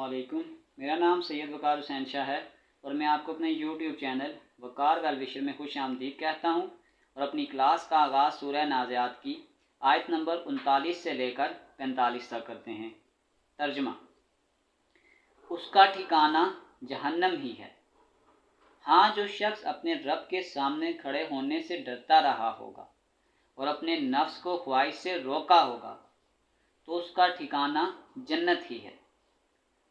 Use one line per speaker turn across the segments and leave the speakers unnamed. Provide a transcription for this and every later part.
अस्सलामुअलैकुम। मेरा नाम सैयद वकार हुसैन शाह है और मैं आपको अपने यूट्यूब चैनल वकार वेल विशर में खुश आमदीद कहता हूँ और अपनी क्लास का आगाज़ सूरह नाज़ियात की आयत नंबर 39 से लेकर 45 तक करते हैं। तर्जुमा। उसका ठिकाना जहन्नम ही है। हाँ, जो शख्स अपने रब के सामने खड़े होने से डरता रहा होगा और अपने नफ्स को ख्वाहिश से रोका होगा तो उसका ठिकाना जन्नत ही है।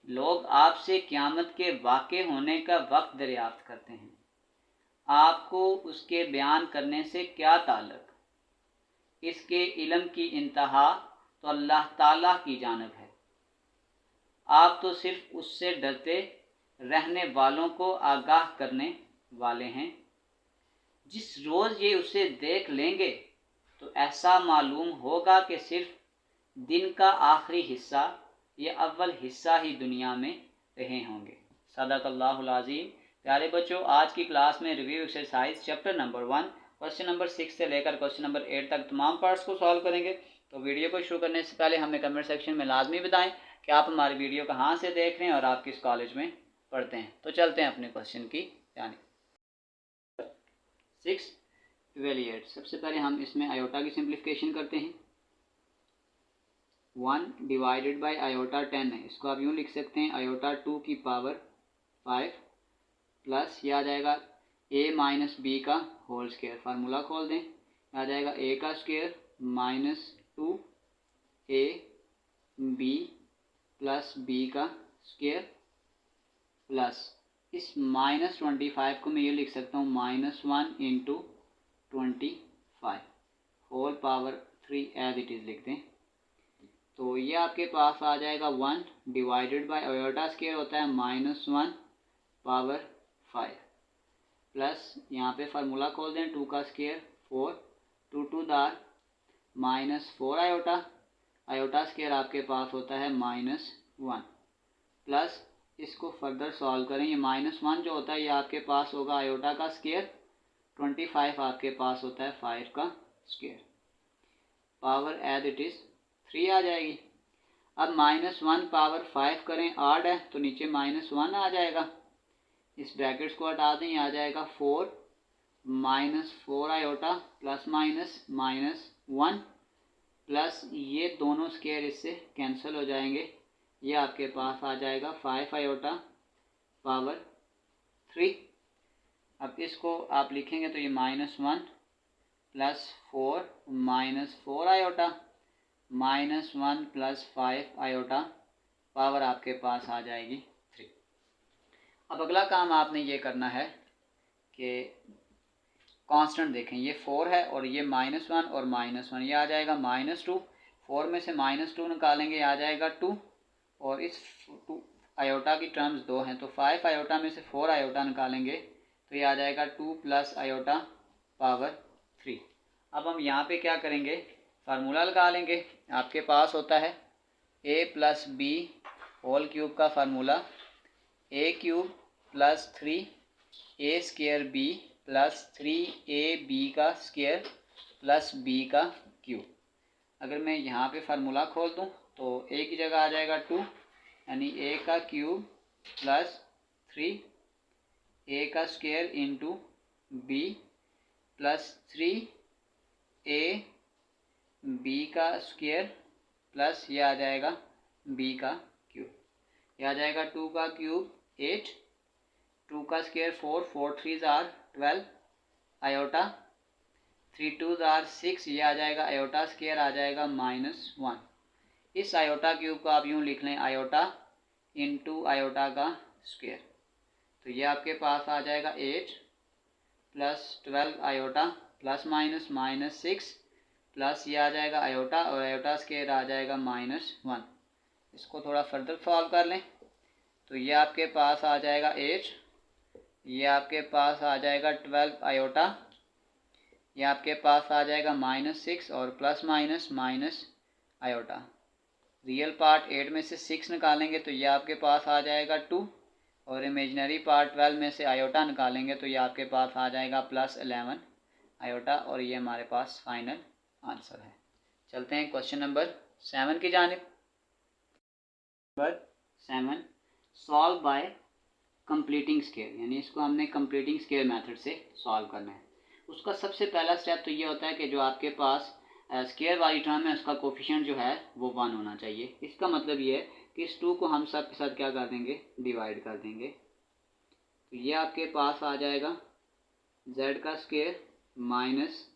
लोग आपसे क़यामत के वाक़े होने का वक्त दरियाफ्त करते हैं। आपको उसके बयान करने से क्या ताल्लुक़? इसके इल्म की इंतहा तो अल्लाह ताला की जानिब है। आप तो सिर्फ उससे डरते रहने वालों को आगाह करने वाले हैं। जिस रोज़ ये उसे देख लेंगे तो ऐसा मालूम होगा कि सिर्फ दिन का आखिरी हिस्सा या अव्वल हिस्सा ही दुनिया में रहे होंगे। सदक़ल्लाहुल अज़ीम। प्यारे बच्चों, आज की क्लास में review exercise chapter number 1 question number 6 से लेकर क्वेश्चन नंबर 8 तक तमाम पार्ट्स को सॉल्व करेंगे। तो वीडियो को शुरू करने से पहले हमें कमेंट सेक्शन में लाजमी बताएं कि आप हमारी वीडियो कहाँ से देख रहे हैं और आप किस कॉलेज में पढ़ते हैं। तो चलते हैं अपने क्वेश्चन की जानिब। 6 इवेल्युएट। सबसे पहले हम इसमें आयोटा की सिंप्लीफिकेशन करते हैं। 1 डिवाइडेड बाई आयोटा 10 है, इसको आप यूँ लिख सकते हैं आयोटा 2 की पावर 5 प्लस यह आ जाएगा a माइनस बी का होल स्क्वायर। फार्मूला खोल दें, आ जाएगा a का square minus 2a b plus b का स्क्वायर प्लस इस माइनस 25 को मैं ये लिख सकता हूँ -1 into 25 whole power 3 as it is लिख दें। तो ये आपके पास आ जाएगा 1 डिवाइडेड बाय आयोटा स्क्वायर होता है -1 पावर 5 प्लस यहाँ पे फार्मूला खोल दें 2 का स्क्वायर 4 2 2 दार -4 आयोटा आयोटा स्क्वायर आपके पास होता है -1 प्लस इसको फर्दर सॉल्व करें। ये -1 जो होता है ये आपके पास होगा आयोटा का स्क्वायर, 25 आपके पास होता है 5 का square. Power as it is 3 आ जाएगी। अब -1 पावर 5 करें, 8 है तो नीचे -1 आ जाएगा। इस ब्रैकेट्स को हटा दें, आ जाएगा 4 -4 आयोटा प्लस -1 प्लस ये दोनों स्क्वायर इससे कैंसिल हो जाएंगे। ये आपके पास आ जाएगा 5 आयोटा पावर 3। अब इसको आप लिखेंगे तो ये -1 plus 4 -4 iota -1 plus 5 iota power आपके पास आ जाएगी 3। अब अगला काम आपने ये करना है कि कांस्टेंट देखें, ये 4 है और ये -1 और -1, ये आ जाएगा -2। 4 में से -2 निकालेंगे, आ जाएगा 2 और इस 2 आयोटा की टर्म्स 2 हैं तो 5 आयोटा में से 4 आयोटा निकालेंगे तो ये आ जाएगा 2 प्लस आयोटा पावर 3। अब हम यहाँ पे क्या करेंगे, फार्मूला लगा लेंगे। आपके पास होता है a plus B whole cube का formula a cube plus 3a square b plus 3ab का स्क्वायर प्लस b का क्यूब। अगर मैं यहाँ पे फार्मूला खोल दूँ तो a की जगह आ जाएगा 2 यानी a का क्यूब प्लस 3a का square into b plus 3a b का स्क्वायर प्लस ये आ जाएगा b का क्यूब। ये आ जाएगा 2 का क्यूब 8, 2 का स्क्वायर 4, 4 3 आर 12 आयोटा 3 2 आर 6, ये आ जाएगा आयोटा स्क्वायर आ जाएगा -1। इस आयोटा क्यूब को आप यूँ लिख लें आयोटा इंटू आयोटा का स्क्वायर। तो ये आपके पास आ जाएगा 8 प्लस 12 आयोटा प्लस -6 प्लस ये आ जाएगा आयोटा और आयोटा स्क्वायर आ जाएगा -1। इसको थोड़ा फर्दर सॉल्व कर लें तो ये आपके पास आ जाएगा 8, ये आपके पास आ जाएगा 12 आयोटा, ये आपके पास आ जाएगा -6 और plus minus iota. Real part 8 में से 6 निकालेंगे तो ये आपके पास आ जाएगा 2 और इमेजिनरी पार्ट 12 में से आयोटा निकालेंगे तो ये आपके पास आ जाएगा +11 आयोटा और ये हमारे पास फाइनल आंसर है। चलते हैं क्वेश्चन नंबर 7 की जानिब। Number 7 solve by completing square, यानी इसको हमने कंप्लीटिंग स्केयर मेथड से सॉल्व करना है। उसका सबसे पहला स्टेप तो ये होता है कि जो आपके पास स्केयर वाली टर्म है उसका कोफिशिएंट जो है वो 1 होना चाहिए। इसका मतलब ये है कि इस 2 को हम सब के साथ क्या कर देंगे, डिवाइड कर देंगे। तो ये आपके पास आ जाएगा z का स्केयर माइनस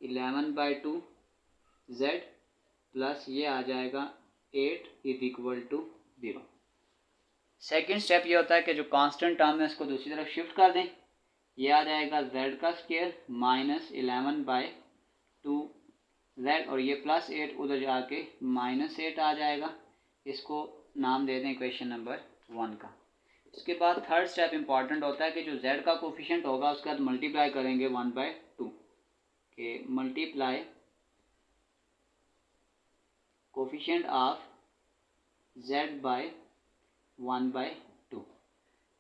11/2 z प्लस ये आ जाएगा 8 is equal to 0। Second step ये होता है कि जो कांस्टेंट टर्म है उसको दूसरी तरफ शिफ्ट कर दें। ये आ जाएगा z का स्केयर माइनस 11/2 z और ये प्लस 8 उधर जाके -8 आ जाएगा। इसको नाम दे दें इक्वेशन नंबर 1 का। इसके बाद थर्ड स्टेप इंपॉर्टेंट होता है कि जो z का कोफिशिएंट होगा उसके बाद मल्टीप्लाई करेंगे 1/2 के multiply coefficient of z by 1/2। तो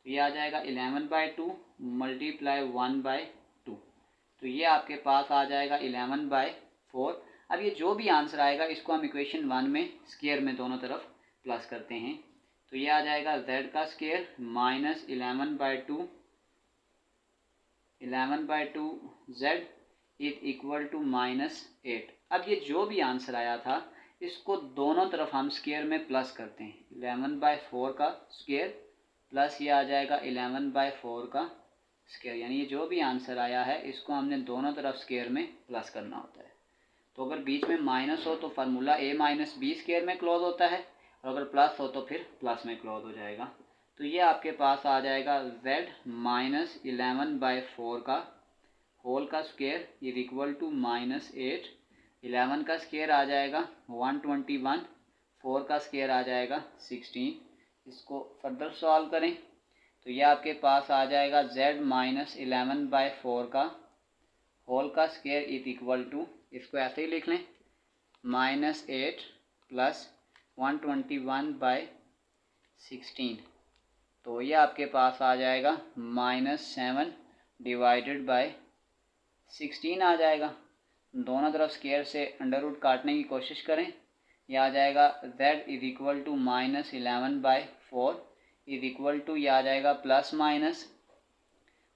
ये आ जाएगा 11/2 मल्टीप्लाई 1/2। तो ये आपके पास आ जाएगा 11/4। अब ये जो भी आंसर आएगा इसको हम इक्वेशन 1 में स्केयर में दोनों तरफ प्लस करते हैं। तो ये आ जाएगा z का square minus 11/2 z is equal to -8। अब ये जो भी आंसर आया था इसको दोनों तरफ हम स्केयर में प्लस करते हैं। 11/4 का स्केयर प्लस ये आ जाएगा 11/4 का स्केयर, यानी ये जो भी आंसर आया है इसको हमने दोनों तरफ स्केयर में प्लस करना होता है। तो अगर बीच में माइनस हो तो formula a minus b square में क्लोज होता है, और अगर प्लस हो तो फिर प्लस में क्लोज हो जाएगा। तो ये आपके पास आ जाएगा z माइनस 11/4 का होल का स्केयर इज इक्वल टू -8। 11 का स्केयर आ जाएगा 121, 4 का स्केयर आ जाएगा 16। इसको फर्दर सॉल्व करें तो ये आपके पास आ जाएगा z माइनस 11/4 का होल का स्केयर इज इक्वल टू, इसको ऐसे ही लिख लें, -8 प्लस 121/16। तो ये आपके पास आ जाएगा -7 डिवाइडेड बाय 16 आ जाएगा। दोनों तरफ स्केयर से अंडर रूट काटने की कोशिश करें। यह आ जाएगा z is equal to -11/4 is equal to यह आ जाएगा प्लस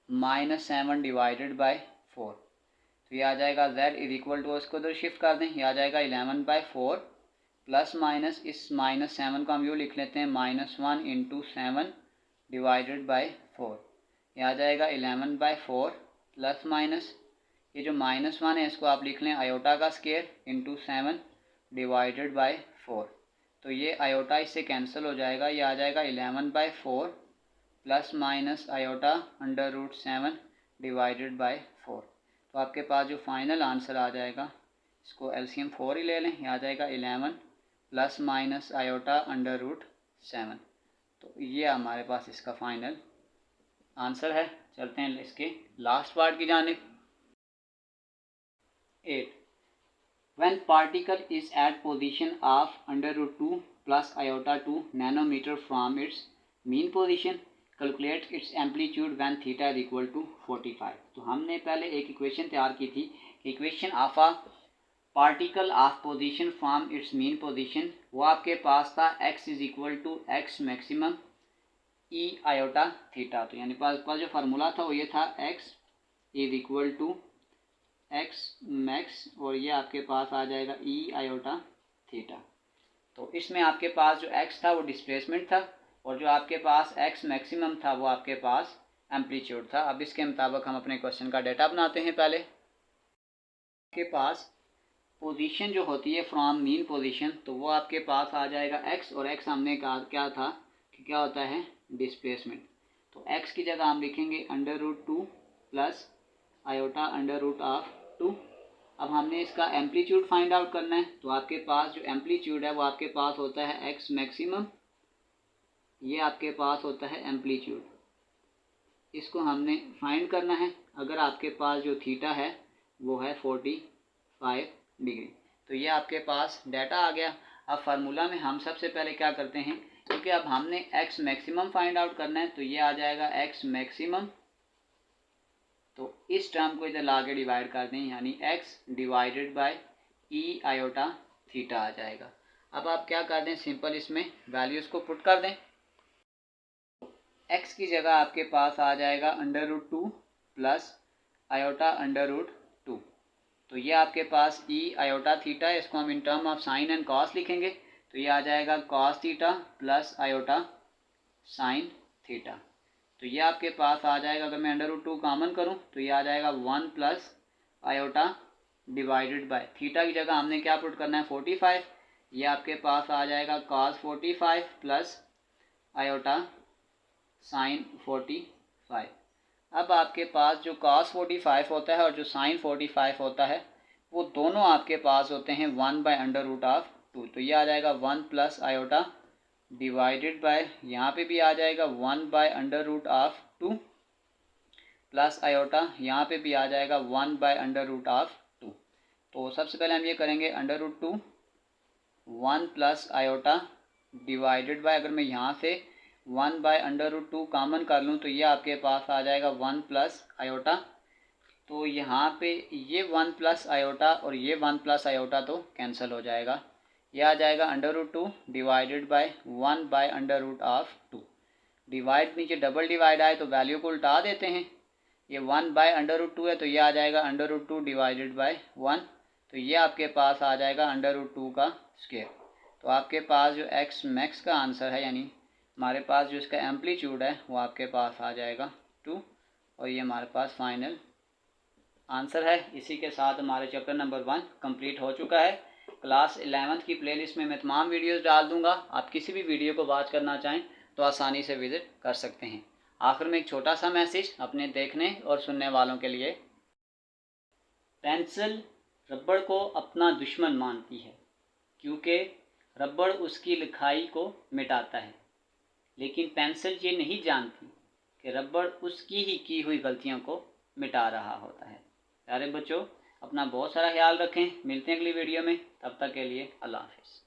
-7 डिवाइडेड बाय 4। तो यह आ जाएगा z इज इक्वल टू, इसको उधर शिफ्ट कर दें, यह आ जाएगा 11/4 प्लस माइनस इस -7 को हम यूँ लिख लेते हैं -1 इंटू 7 डिवाइडेड बाय 4। यह आ जाएगा 11/4 प्लस माइनस ये जो -1 है इसको आप लिख लें आयोटा का स्केयर इंटू 7 डिवाइडेड बाय 4। तो ये आयोटा इससे कैंसिल हो जाएगा, ये आ जाएगा 11/4 plus minus iota under root 7 divided by 4। तो आपके पास जो फाइनल आंसर आ जाएगा, इसको एलसीएम 4 ही ले लें, ये आ जाएगा 11 plus minus iota under root 7। तो ये हमारे पास इसका फाइनल आंसर है। चलते हैं इसके लास्ट पार्ट की जानिब। 8. When particle is at position of under root 2 plus iota 2 nanometer from its mean position, calculate its amplitude when theta is equal to 45. तो हमने पहले एक इक्वेशन तैयार की थी, equation of a particle of position from its mean position, वो आपके पास था x is equal to x maximum e iota theta. तो यानी पास जो फार्मूला था वो ये था x is equal to x max और ये आपके पास आ जाएगा ई आयोटा थीटा। तो इसमें आपके पास जो x था वो डिस्प्लेसमेंट था और जो आपके पास x मैक्सिमम था वो आपके पास एम्पलीट्यूड था। अब इसके मुताबिक हम अपने क्वेश्चन का डेटा बनाते हैं। पहले आपके पास पोजीशन जो होती है फ्रॉम मीन पोजीशन, तो वो आपके पास आ जाएगा x, और x हमने कहा क्या था कि क्या होता है डिस्प्लेसमेंट। तो x की जगह हम लिखेंगे under root 2 plus iota under root of 2। अब हमने इसका एम्पलीट्यूड फाइंड आउट करना है, तो आपके पास जो एम्पलीट्यूड है वो आपके पास होता है एक्स मैक्सिमम, ये आपके पास होता है एम्पलीट्यूड, इसको हमने फाइंड करना है। अगर आपके पास जो थीटा है वो है 45 डिग्री। तो ये आपके पास डाटा आ गया। अब फार्मूला में हम सबसे पहले क्या करते हैं, क्योंकि अब हमने एक्स मैक्सिमम फाइंड आउट करना है, तो ये आ जाएगा एक्स मैक्सिमम, तो इस टर्म को इधर ला के डिवाइड कर दें, यानी x divided by E iota theta आ जाएगा। अब आप क्या कर दें, सिंपल इसमें वैल्यूज़ को पुट कर दें। x की जगह आपके पास आ जाएगा √2 प्लस आयोटा √2। तो ये आपके पास ई आयोटा थीटा है, इसको हम in term of sine and cos लिखेंगे। तो ये आ जाएगा cos theta plus iota sine theta. तो ये आपके पास आ जाएगा, अगर मैं √2 कॉमन करूँ तो ये आ जाएगा 1 plus iota divided by theta की जगह हमने क्या पुट करना है 45। ये आपके पास आ जाएगा कॉस 45 प्लस आयोटा साइन 45। अब आपके पास जो कॉस 45 होता है और जो साइन 45 होता है वो दोनों आपके पास होते हैं 1/√2। तो ये आ जाएगा 1 प्लस आयोटा डिवाइडेड बाय, यहाँ पे भी आ जाएगा 1/√2 प्लस आयोटा, यहाँ पे भी आ जाएगा 1/√2। तो सबसे पहले हम ये करेंगे √2 1 प्लस आयोटा डिवाइडेड बाय, अगर मैं यहाँ से 1/√2 कॉमन कर लूँ तो ये आपके पास आ जाएगा 1 प्लस आयोटा। तो यहाँ पे ये 1 प्लस आयोटा और ये 1 प्लस आयोटा तो कैंसिल हो जाएगा। ये आ जाएगा √2 डिवाइडेड बाय 1/√2। डिवाइड नीचे डबल डिवाइड आए तो वैल्यू को उल्टा देते हैं। ये 1/√2 है तो ये आ जाएगा √2 डिवाइडेड बाय 1। तो ये आपके पास आ जाएगा √2 का स्क्वायर। तो आपके पास जो एक्स मैक्स का आंसर है, यानी हमारे पास जो इसका एम्पलीट्यूड है वो आपके पास आ जाएगा 2। और ये हमारे पास फाइनल आंसर है। इसी के साथ हमारे चैप्टर नंबर 1 कंप्लीट हो चुका है। क्लास 11th की प्लेलिस्ट में मैं तमाम वीडियोस डाल दूंगा। आप किसी भी वीडियो को वॉच करना चाहें तो आसानी से विज़िट कर सकते हैं। आखिर में एक छोटा सा मैसेज अपने देखने और सुनने वालों के लिए। पेंसिल रबड़ को अपना दुश्मन मानती है क्योंकि रबड़ उसकी लिखाई को मिटाता है, लेकिन पेंसिल ये नहीं जानती कि रबड़ उसकी ही की हुई गलतियों को मिटा रहा होता है। प्यारे बच्चों, अपना बहुत सारा ख्याल रखें। मिलते हैं अगली वीडियो में, तब तक के लिए अल्लाह हाफिज़।